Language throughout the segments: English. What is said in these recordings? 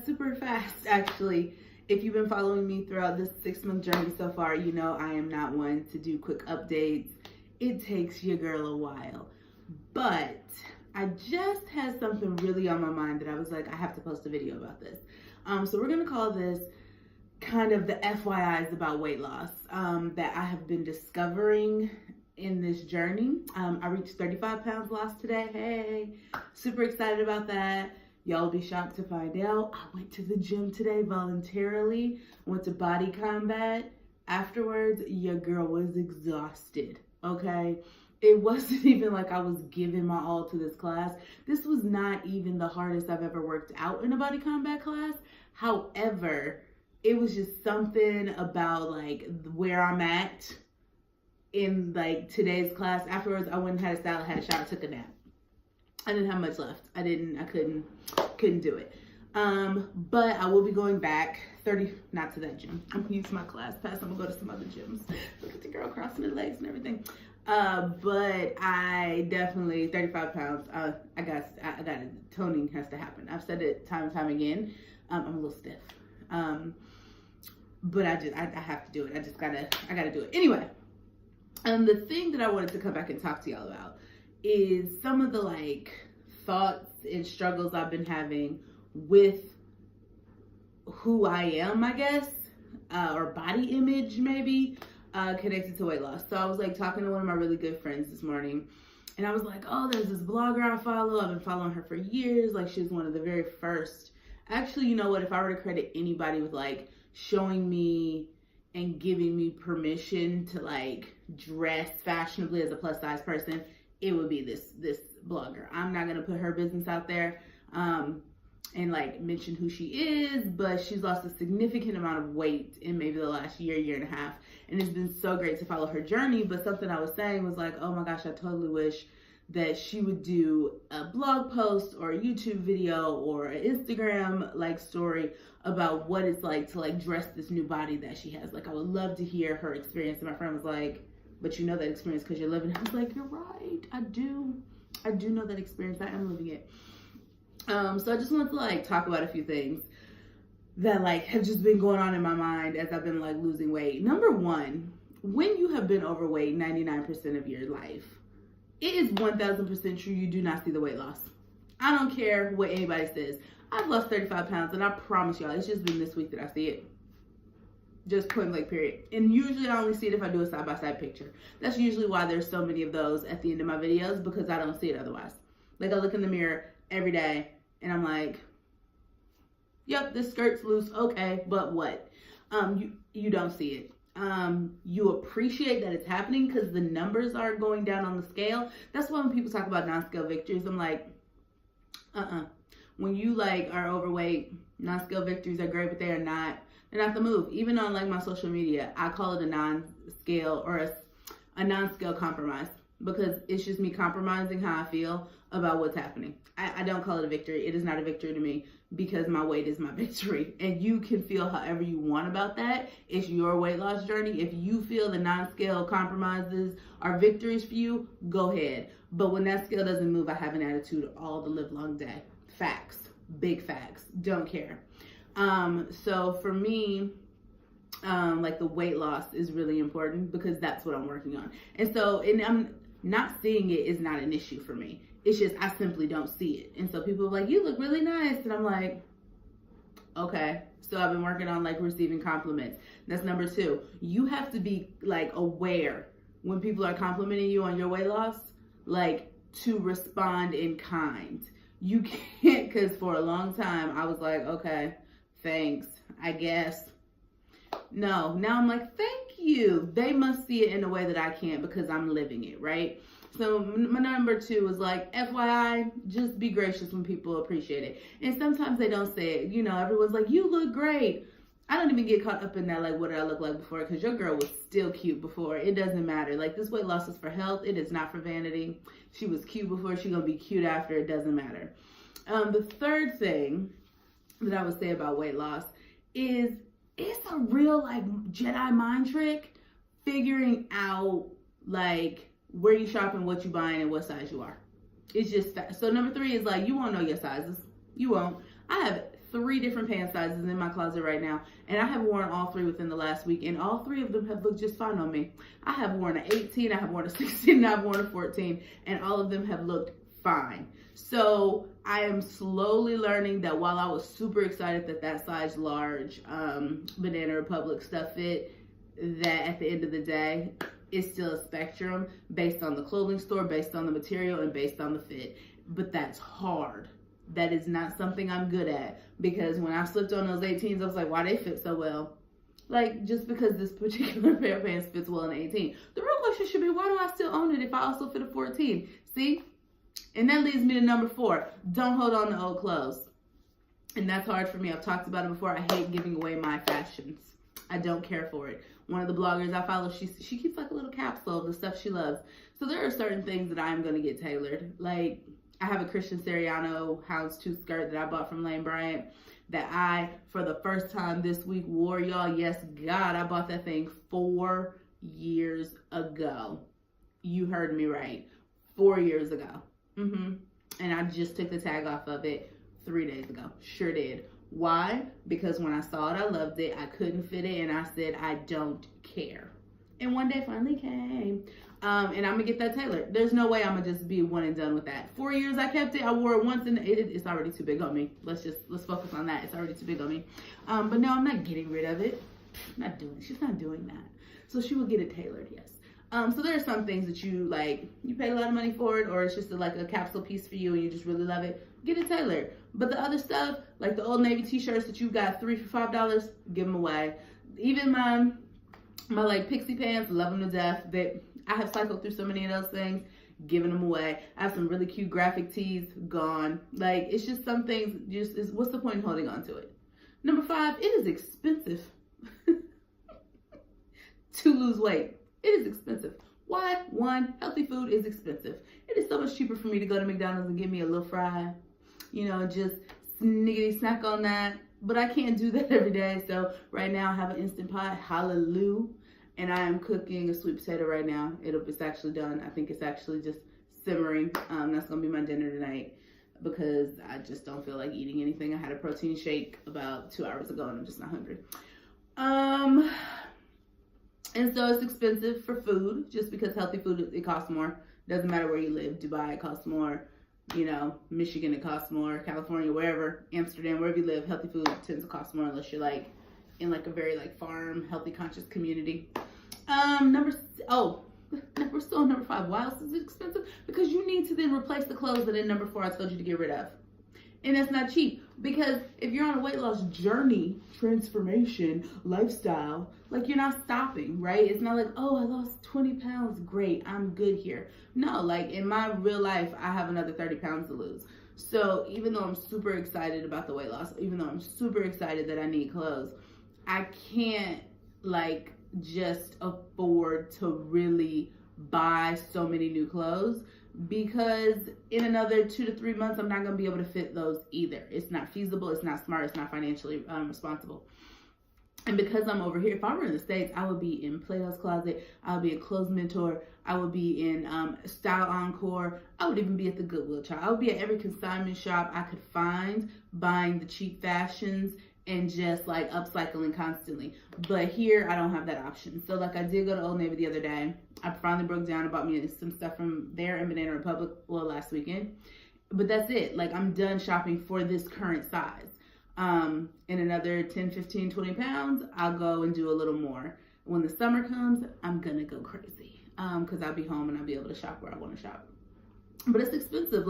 super fast, actually. If you've been following me throughout this 6-month journey so far, you know I am not one to do quick updates. It takes your girl a while. But I just had something really on my mind that I was like, I have to post a video about this. So we're going to call this kind of the FYIs about weight loss that I have been discovering in this journey. I reached 35 pounds lost today. Hey, super excited about that. Y'all will be shocked to find out I went to the gym today voluntarily, went to Body Combat. Afterwards, your girl was exhausted, okay? It wasn't even like I was giving my all to this class. This was not even the hardest I've ever worked out in a Body Combat class. However, it was just something about like where I'm at in like today's class. Afterwards, I went and had a salad, had a shower, took a nap. I didn't have much left. I couldn't do it. But I will be going back not to that gym. I'm gonna use my class pass. I'm gonna go to some other gyms. Look at the girl crossing her legs and everything. But I definitely, 35 pounds, I got it. Toning has to happen. I've said it time and time again. I'm a little stiff. But I have to do it. I gotta do it. Anyway, the thing that I wanted to come back and talk to y'all about is some of the like thoughts and struggles I've been having with who I am, I guess, or body image maybe, connected to weight loss. So I was like talking to one of my really good friends this morning, and I was like, oh, there's this blogger I follow. I've been following her for years. Like, she was one of the very first. Actually, you know what? If I were to credit anybody with like showing me and giving me permission to like dress fashionably as a plus size person, it would be this blogger. I'm not gonna put her business out there and like mention who she is, but she's lost a significant amount of weight in maybe the last year and a half, and it's been so great to follow her journey. But something I was saying was like, oh my gosh, I totally wish that she would do a blog post or a YouTube video or an Instagram like story about what it's like to like dress this new body that she has. Like, I would love to hear her experience. And my friend was like, but you know that experience because you're living it. I was like, you're right. I do know that experience. I am living it. So I just wanted to like talk about a few things that like have just been going on in my mind as I've been like losing weight. Number one, when you have been overweight 99% of your life, it is 1000% true you do not see the weight loss. I don't care what anybody says. I've lost 35 pounds and I promise y'all, it's just been this week that I see it. Just point blank period. And usually I only see it if I do a side-by-side picture. That's usually why there's so many of those at the end of my videos, because I don't see it otherwise. Like, I look in the mirror every day and I'm like, yep, this skirt's loose, okay, but what? You don't see it. You appreciate that it's happening because the numbers are going down on the scale. That's why when people talk about non-scale victories, I'm like, when you like are overweight, non-scale victories are great, but they're not the move. Even on like my social media, I call it a non-scale or a non-scale compromise, because it's just me compromising how I feel about what's happening. I don't call it a victory. It is not a victory to me because my weight is my victory. And you can feel however you want about that. It's your weight loss journey. If you feel the non-scale compromises are victories for you, go ahead. But when that scale doesn't move, I have an attitude all the live long day. Facts, big facts, don't care. So for me, like the weight loss is really important because that's what I'm working on. And so, and I'm not seeing it is not an issue for me. It's just, I simply don't see it. And so people are like, you look really nice. And I'm like, okay. So I've been working on like receiving compliments. That's number two. You have to be like aware when people are complimenting you on your weight loss, like to respond in kind. You can't, because for a long time I was like, okay, thanks, I guess. No, now I'm like, thank you. They must see it in a way that I can't because I'm living it, right? So my number two is like, FYI, just be gracious when people appreciate it. And sometimes they don't say it. You know, everyone's like, you look great. I don't even get caught up in that, like, what did I look like before? Because your girl was still cute before. It doesn't matter. Like, this weight loss is for health. It is not for vanity. She was cute before. She's going to be cute after. It doesn't matter. The third thing that I would say about weight loss is it's a real, like, Jedi mind trick figuring out, like, where you shopping, what you buying, and what size you are. It's just fast. So number three is like, you won't know your sizes. You won't. I have 3 different pant sizes in my closet right now, and I have worn all 3 within the last week, and all 3 of them have looked just fine on me. I have worn an 18, I have worn a 16, and I've worn a 14, and all of them have looked fine. So I am slowly learning that while I was super excited that size large Banana Republic stuff fit, that at the end of the day, it's still a spectrum based on the clothing store, based on the material, and based on the fit. But that's hard. That is not something I'm good at, because when I slipped on those 18s, I was like, why they fit so well? Like, just because this particular pair of pants fits well in 18. The real question should be, why do I still own it if I also fit a 14? See? And that leads me to number 4. Don't hold on to old clothes. And that's hard for me. I've talked about it before. I hate giving away my fashions. I don't care for it. One of the bloggers I follow, she keeps like a little capsule of the stuff she loves. So there are certain things that I'm going to get tailored. Like, I have a Christian Siriano houndstooth skirt that I bought from Lane Bryant that I, for the first time this week, wore, y'all. Yes, God, I bought that thing 4 years ago. You heard me right. 4 years ago. And I just took the tag off of it 3 days ago. Sure did. Why? Because when I saw it, I loved it. I couldn't fit it, and I said, I don't care. And one day finally came. And I'm gonna get that tailored. There's no way I'm gonna just be one and done with that. 4 years I kept it. I wore it once, and it's already too big on me. Let's focus on that. It's already too big on me. But no, I'm not getting rid of it. She's not doing that. So she will get it tailored, yes. So there are some things that you pay a lot of money for it, or it's just like a capsule piece for you and you just really love it. Get it tailored. But the other stuff, like the Old Navy t-shirts that you got 3 for $5, give them away. Even my like pixie pants, love them to death. I have cycled through so many of those things, giving them away. I have some really cute graphic tees, gone. Like, it's just some things, what's the point in holding on to it? Number 5, it is expensive to lose weight. It is expensive. Why? 1, healthy food is expensive. It is so much cheaper for me to go to McDonald's and get me a little fry, just sniggity snack on that. But I can't do that every day. So right now I have an Instant Pot, hallelujah. And I am cooking a sweet potato right now. It's actually done. I think it's actually just simmering. That's going to be my dinner tonight because I just don't feel like eating anything. I had a protein shake about 2 hours ago and I'm just not hungry. And so it's expensive for food, just because healthy food, it costs more. Doesn't matter where you live. Dubai, it costs more. Michigan, it costs more. California, wherever. Amsterdam, wherever you live, healthy food tends to cost more unless you're in a very farm, healthy, conscious community. We're still on number 5. Why else is it expensive? Because you need to then replace the clothes that in number 4 I told you to get rid of. And that's not cheap, because if you're on a weight loss journey, transformation, lifestyle, you're not stopping, right? It's not like, oh, I lost 20 pounds. Great, I'm good here. No, in my real life, I have another 30 pounds to lose. So even though I'm super excited about the weight loss, even though I'm super excited that I need clothes, I can't just afford to really buy so many new clothes, because in another 2 to 3 months, I'm not going to be able to fit those either. It's not feasible. It's not smart. It's not financially responsible. And because I'm over here, if I were in the States, I would be in Plato's Closet. I would be in Clothes Mentor. I would be in Style Encore. I would even be at the Goodwill shop. I would be at every consignment shop I could find, buying the cheap fashions and just upcycling constantly. But here, I don't have that option. So I did go to Old Navy the other day. I finally broke down and bought me some stuff from there in Banana Republic, last weekend. But that's it. I'm done shopping for this current size. In another 10, 15, 20 pounds, I'll go and do a little more. When the summer comes, I'm gonna go crazy. Because I'll be home and I'll be able to shop where I want to shop. But it's expensive.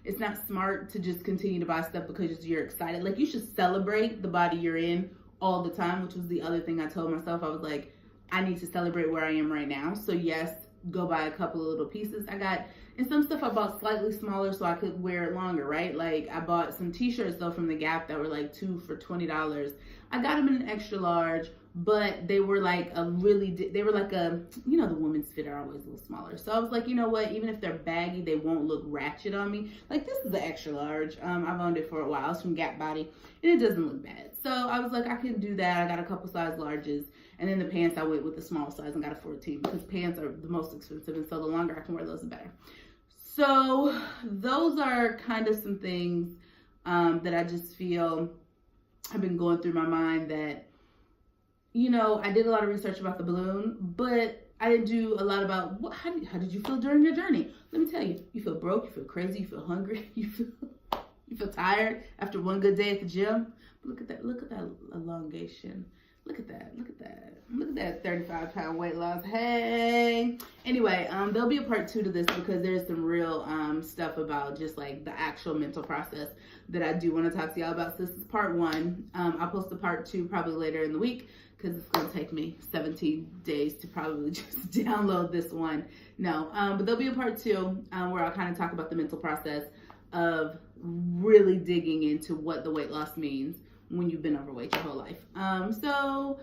It's not smart to just continue to buy stuff because you're excited. You should celebrate the body you're in all the time, which was the other thing I told myself. I was like, I need to celebrate where I am right now. So yes, go buy a couple of little pieces. And some stuff I bought slightly smaller so I could wear it longer, right? I bought some t-shirts though from the Gap that were 2 for $20. I got them in an extra large, but they were the women's fit are always a little smaller. So I was like, you know what? Even if they're baggy, they won't look ratchet on me. This is the extra large. I've owned it for a while. It's from Gap Body and it doesn't look bad. So I was like, I can do that. I got a couple size larges. And then the pants, I went with the small size and got a 14 because pants are the most expensive. And so the longer I can wear those, the better. So those are kind of some things that I just feel have been going through my mind that, you know, I did a lot of research about the balloon, but I didn't do a lot about how did you feel during your journey? Let me tell you, you feel broke, you feel crazy, you feel hungry, you feel tired after one good day at the gym. Look at that elongation. Look at that 35-pound weight loss. Hey. Anyway, there'll be a part 2 to this because there's some real stuff about just like the actual mental process that I do want to talk to y'all about. So this is part 1. I'll post the part 2 probably later in the week because it's going to take me 17 days to probably just download this one. No, but there'll be a part 2 where I'll kind of talk about the mental process of really digging into what the weight loss means when you've been overweight your whole life. So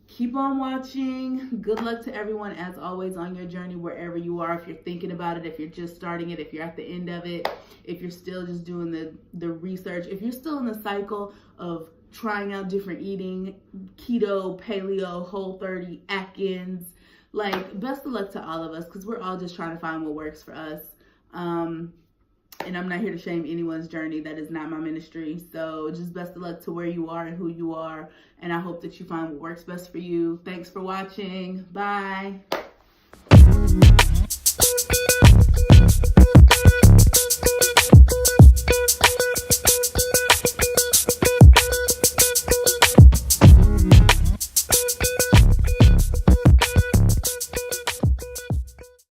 keep on watching. Good luck to everyone, as always, on your journey, wherever you are. If you're thinking about it, if you're just starting it, if you're at the end of it, if you're still just doing the research, if you're still in the cycle of trying out different eating, keto, paleo, Whole30, Atkins, like, best of luck to all of us, because we're all just trying to find what works for us. And I'm not here to shame anyone's journey. That is not my ministry. So just best of luck to where you are and who you are. And I hope that you find what works best for you. Thanks for watching. Bye.